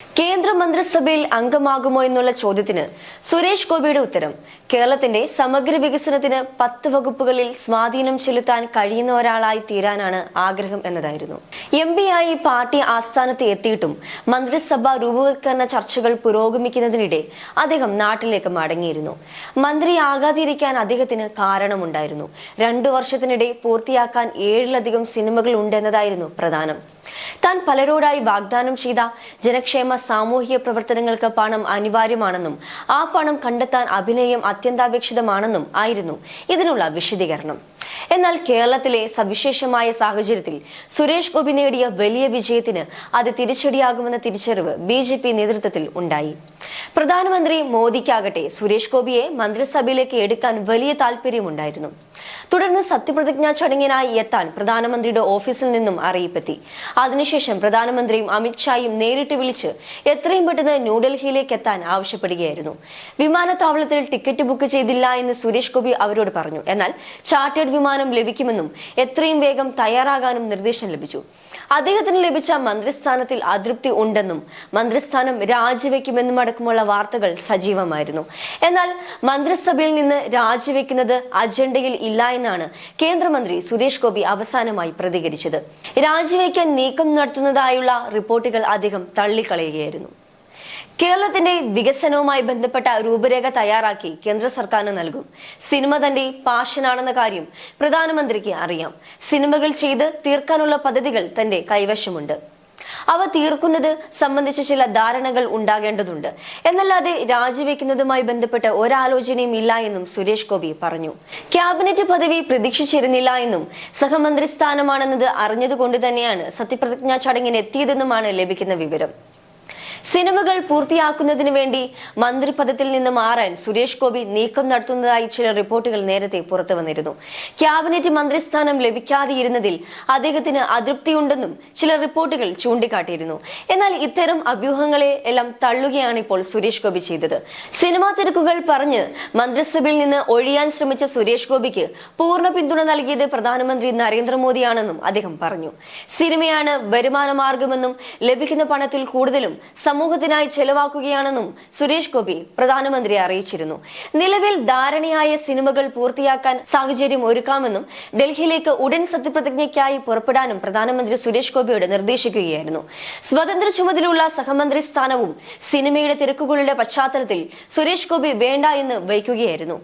കേന്ദ്ര മന്ത്രിസഭയിൽ അംഗമാകുമോ എന്നുള്ള ചോദ്യത്തിന് സുരേഷ് ഗോപിയുടെ ഉത്തരം കേരളത്തിന്റെ സമഗ്ര വികസനത്തിന് 10 വകുപ്പുകളിൽ സ്വാധീനം ചെലുത്താൻ കഴിയുന്ന ഒരാളായി തീരാനാണ് ആഗ്രഹം എന്നതായിരുന്നു. എംപിയായി പാർട്ടി ആസ്ഥാനത്ത് എത്തിയിട്ടും മന്ത്രിസഭാ രൂപവത്കരണ ചർച്ചകൾ പുരോഗമിക്കുന്നതിനിടെ അദ്ദേഹം നാട്ടിലേക്ക് മടങ്ങിയിരുന്നു. മന്ത്രിയാകാതിരിക്കാൻ അദ്ദേഹത്തിന് കാരണമുണ്ടായിരുന്നു. 2 വർഷത്തിനിടെ പൂർത്തിയാക്കാൻ 7-ലധികം സിനിമകൾ ഉണ്ടെന്നതായിരുന്നു പ്രധാനം. താൻ പലരോടായി വാഗ്ദാനം ചെയ്ത ജനക്ഷേമ സാമൂഹിക പ്രവർത്തനങ്ങൾക്ക് പണം അനിവാര്യമാണെന്നും ആ പണം കണ്ടെത്താൻ അഭിനയം അത്യന്താപേക്ഷിതമാണെന്നും ആയിരുന്നു ഇതിനുള്ള വിശദീകരണം. എന്നാൽ കേരളത്തിലെ സവിശേഷമായ സാഹചര്യത്തിൽ സുരേഷ് ഗോപി നേടിയ വലിയ വിജയത്തിന് അത് തിരിച്ചടിയാകുമെന്ന തിരിച്ചറിവ് BJP നേതൃത്വത്തിൽ ഉണ്ടായി. പ്രധാനമന്ത്രി മോദിക്കാകട്ടെ സുരേഷ് ഗോപിയെ മന്ത്രിസഭയിലേക്ക് എടുക്കാൻ വലിയ താല്പര്യമുണ്ടായിരുന്നു. തുടർന്ന് സത്യപ്രതിജ്ഞാ ചടങ്ങിനായി എത്താൻ പ്രധാനമന്ത്രിയുടെ ഓഫീസിൽ നിന്നും അറിയിപ്പെത്തി. അതിനുശേഷം പ്രധാനമന്ത്രിയും അമിത്ഷായും നേരിട്ട് വിളിച്ച് എത്രയും പെട്ടെന്ന് ന്യൂഡൽഹിയിലേക്ക് എത്താൻ ആവശ്യപ്പെടുകയായിരുന്നു. വിമാനത്താവളത്തിൽ ടിക്കറ്റ് ബുക്ക് ചെയ്തില്ല എന്ന് സുരേഷ് ഗോപി അവരോട് പറഞ്ഞു. എന്നാൽ ചാർട്ടേഡ് വിമാനം ലഭിക്കുമെന്നും എത്രയും വേഗം തയ്യാറാകാനും നിർദ്ദേശം ലഭിച്ചു. അദ്ദേഹത്തിന് ലഭിച്ച മന്ത്രിസ്ഥാനത്തിൽ അതൃപ്തി ഉണ്ടെന്നും മന്ത്രിസ്ഥാനം രാജിവെക്കുമെന്നും അടക്കമുള്ള വാർത്തകൾ സജീവമായിരുന്നു. എന്നാൽ മന്ത്രിസഭയിൽ നിന്ന് രാജിവെക്കുന്നത് അജണ്ടയിൽ ഇല്ല എന്നാണ് കേന്ദ്രമന്ത്രി സുരേഷ് ഗോപി അവസാനമായി പ്രതികരിച്ചത്. രാജിവെക്കാൻ നീക്കം നടത്തുന്നതായുള്ള റിപ്പോർട്ടുകൾ അദ്ദേഹം തള്ളിക്കളയുകയായിരുന്നു. കേരളത്തിന്റെ വികസനവുമായി ബന്ധപ്പെട്ട രൂപരേഖ തയ്യാറാക്കി കേന്ദ്ര സർക്കാരിന് നൽകും. സിനിമ തന്റെ പാഷനാണെന്ന കാര്യം പ്രധാനമന്ത്രിക്ക് അറിയാം. സിനിമകൾ ചെയ്ത് തീർക്കാനുള്ള പദ്ധതികൾ തന്റെ കൈവശമുണ്ട്. അവ തീർക്കുന്നത് സംബന്ധിച്ച ചില ധാരണകൾ ഉണ്ടാകേണ്ടതുണ്ട്. എന്നല്ലാതെ രാജിവെക്കുന്നതുമായി ബന്ധപ്പെട്ട് ഒരാലോചനയും ഇല്ല എന്നും സുരേഷ് ഗോപി പറഞ്ഞു. ക്യാബിനറ്റ് പദവി പ്രതീക്ഷിച്ചിരുന്നില്ല എന്നും സഹമന്ത്രി സ്ഥാനമാണെന്നത് അറിഞ്ഞതുകൊണ്ട് തന്നെയാണ് സത്യപ്രതിജ്ഞാ ചടങ്ങിന് എത്തിയതെന്നുമാണ് ലഭിക്കുന്ന വിവരം. സിനിമകൾ പൂർത്തിയാക്കുന്നതിന് വേണ്ടി മന്ത്രിപദത്തിൽ നിന്ന് മാറാൻ സുരേഷ് ഗോപി നീക്കം നടത്തുന്നതായി ചില റിപ്പോർട്ടുകൾ നേരത്തെ പുറത്തു വന്നിരുന്നു. ക്യാബിനറ്റ് മന്ത്രിസ്ഥാനം ലഭിക്കാതെയിരുന്നതിൽ അദ്ദേഹത്തിന് അതൃപ്തിയുണ്ടെന്നും ചില റിപ്പോർട്ടുകൾ ചൂണ്ടിക്കാട്ടിയിരുന്നു. എന്നാൽ ഇത്തരം അഭ്യൂഹങ്ങളെ എല്ലാം തള്ളുകയാണ് ഇപ്പോൾ സുരേഷ് ഗോപി ചെയ്തത്. സിനിമാ തിരക്കുകൾ പറഞ്ഞ് മന്ത്രിസഭയിൽ നിന്ന് ഒഴിയാൻ ശ്രമിച്ച സുരേഷ് ഗോപിക്ക് പൂർണ്ണ പിന്തുണ നൽകിയത് പ്രധാനമന്ത്രി നരേന്ദ്രമോദിയാണെന്നും അദ്ദേഹം പറഞ്ഞു. സിനിമയാണ് വരുമാന മാർഗമെന്നും ലഭിക്കുന്ന പണത്തിൽ കൂടുതലും സമൂഹത്തിനായി ചെലവാക്കുകയാണെന്നും സുരേഷ് ഗോപി പ്രധാനമന്ത്രിയെ അറിയിച്ചിരുന്നു. നിലവിൽ ധാരണയായ സിനിമകൾ പൂർത്തിയാക്കാൻ സാഹചര്യം ഒരുക്കാമെന്നും ഡൽഹിയിലേക്ക് ഉടൻ സത്യപ്രതിജ്ഞയ്ക്കായി പുറപ്പെടാനും പ്രധാനമന്ത്രി സുരേഷ് ഗോപിയോട് നിർദ്ദേശിക്കുകയായിരുന്നു. സ്വതന്ത്ര ചുമതലയുള്ള സഹമന്ത്രി സ്ഥാനവും സിനിമയുടെ തിരക്കുകളുടെ പശ്ചാത്തലത്തിൽ സുരേഷ് ഗോപി വേണ്ട എന്ന് വയ്ക്കുകയായിരുന്നു.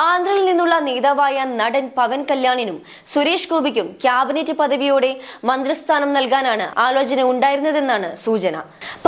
ആന്ധ്രയിൽ നിന്നുള്ള നേതാവായ നടൻ പവൻ കല്യാണിനും സുരേഷ് ഗോപിക്കും ക്യാബിനറ്റ് പദവിയോടെ മന്ത്രിസ്ഥാനം നൽകാനാണ് ആലോചന ഉണ്ടായിരുന്നതെന്നാണ് സൂചന.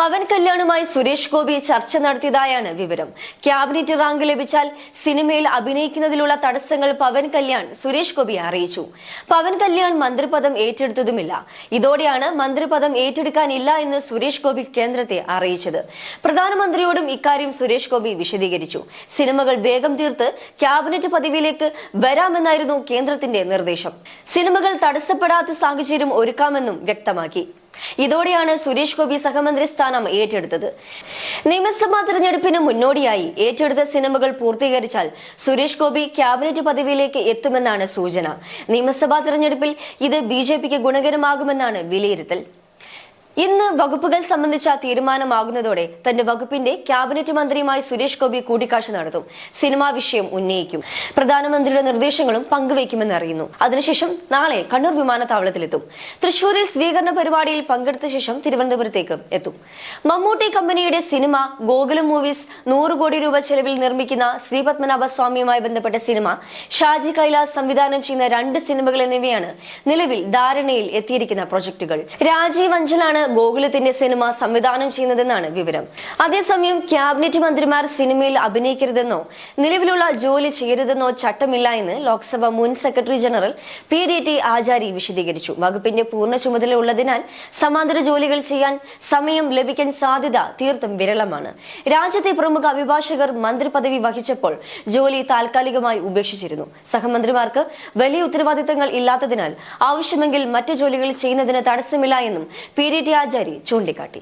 പവൻ കല്യാണുമായി സുരേഷ് ഗോപി ചർച്ച നടത്തിയതായാണ് വിവരം. ക്യാബിനറ്റ് റാങ്ക് ലഭിച്ചാൽ സിനിമയിൽ അഭിനയിക്കുന്നതിലുള്ള തടസ്സങ്ങൾ പവൻ കല്യാൺ സുരേഷ് ഗോപിയെ അറിയിച്ചു. പവൻ കല്യാൺ മന്ത്രിപദം ഏറ്റെടുത്തതുമില്ല. ഇതോടെയാണ് മന്ത്രിപദം ഏറ്റെടുക്കാനില്ല എന്ന് സുരേഷ് ഗോപി കേന്ദ്രത്തെ അറിയിച്ചത്. പ്രധാനമന്ത്രിയോടും ഇക്കാര്യം സുരേഷ് ഗോപി വിശദീകരിച്ചു. സിനിമകൾ വേഗം തീർത്ത് ക്യാബിനറ്റ് പദവിയിലേക്ക് വരാമെന്നായിരുന്നു കേന്ദ്രത്തിന്റെ നിർദ്ദേശം. സിനിമകൾ തടസ്സപ്പെടാത്ത സാഹചര്യം ഒരുക്കാമെന്നും വ്യക്തമാക്കി. ഇതോടെയാണ് സുരേഷ് ഗോപി സഹമന്ത്രി സ്ഥാനം ഏറ്റെടുത്തത്. നിയമസഭാ തെരഞ്ഞെടുപ്പിന് മുന്നോടിയായി ഏറ്റെടുത്ത സിനിമകൾ പൂർത്തീകരിച്ചാൽ സുരേഷ് ഗോപി ക്യാബിനറ്റ് പദവിയിലേക്ക് എത്തുമെന്നാണ് സൂചന. നിയമസഭാ തെരഞ്ഞെടുപ്പിൽ ഇത് BJPക്ക് ഗുണകരമാകുമെന്നാണ് വിലയിരുത്തൽ. ഇന്ന് വകുപ്പുകൾ സംബന്ധിച്ച തീരുമാനമാകുന്നതോടെ തന്റെ വകുപ്പിന്റെ ക്യാബിനറ്റ് മന്ത്രിയുമായി സുരേഷ് ഗോപി കൂടിക്കാഴ്ച നടത്തും. സിനിമാ വിഷയം ഉന്നയിക്കും. പ്രധാനമന്ത്രിയുടെ നിർദ്ദേശങ്ങളും പങ്കുവയ്ക്കുമെന്ന് അറിയുന്നു. അതിനുശേഷം നാളെ കണ്ണൂർ വിമാനത്താവളത്തിലെത്തും. തൃശൂരിൽ സ്വീകരണ പരിപാടിയിൽ പങ്കെടുത്ത ശേഷം തിരുവനന്തപുരത്തേക്ക് എത്തും. മമ്മൂട്ടി കമ്പനിയുടെ സിനിമ ഗോകുലം മൂവീസ് 100 കോടി രൂപ ചെലവിൽ നിർമ്മിക്കുന്ന ശ്രീപത്മനാഭ സ്വാമിയുമായി ബന്ധപ്പെട്ട സിനിമ, ഷാജി കൈലാസ് സംവിധാനം ചെയ്യുന്ന 2 സിനിമകൾ എന്നിവയാണ് നിലവിൽ ധാരണയിൽ എത്തിയിരിക്കുന്ന പ്രൊജക്ടുകൾ. രാജീവ് അഞ്ചലാണ് ഗോകുലത്തിന്റെ സിനിമ സംവിധാനം ചെയ്യുന്നതെന്നാണ് വിവരം. അതേസമയം ക്യാബിനറ്റ് മന്ത്രിമാർ സിനിമയിൽ അഭിനയിക്കരുതെന്നോ നിലവിലുള്ള ജോലി ചെയ്യരുതെന്നോ ചട്ടമില്ല എന്ന് ലോക്സഭ മുൻ സെക്രട്ടറി ജനറൽ PDT ആചാരി വിശദീകരിച്ചു. വകുപ്പിന്റെ പൂർണ്ണ ചുമതല ഉള്ളതിനാൽ സമാന്തര ജോലികൾ ചെയ്യാൻ സമയം ലഭിക്കാൻ സാധ്യത തീർത്തും വിരളമാണ്. രാജ്യത്തെ പ്രമുഖ അഭിഭാഷകർ മന്ത്രിപദവി വഹിച്ചപ്പോൾ ജോലി താൽക്കാലികമായി ഉപേക്ഷിച്ചിരുന്നു. സഹമന്ത്രിമാർക്ക് വലിയ ഉത്തരവാദിത്തങ്ങൾ ഇല്ലാത്തതിനാൽ ആവശ്യമെങ്കിൽ മറ്റു ജോലികൾ ചെയ്യുന്നതിന് തടസ്സമില്ല എന്നും PDT ആചാരി ചൂണ്ടിക്കാട്ടി.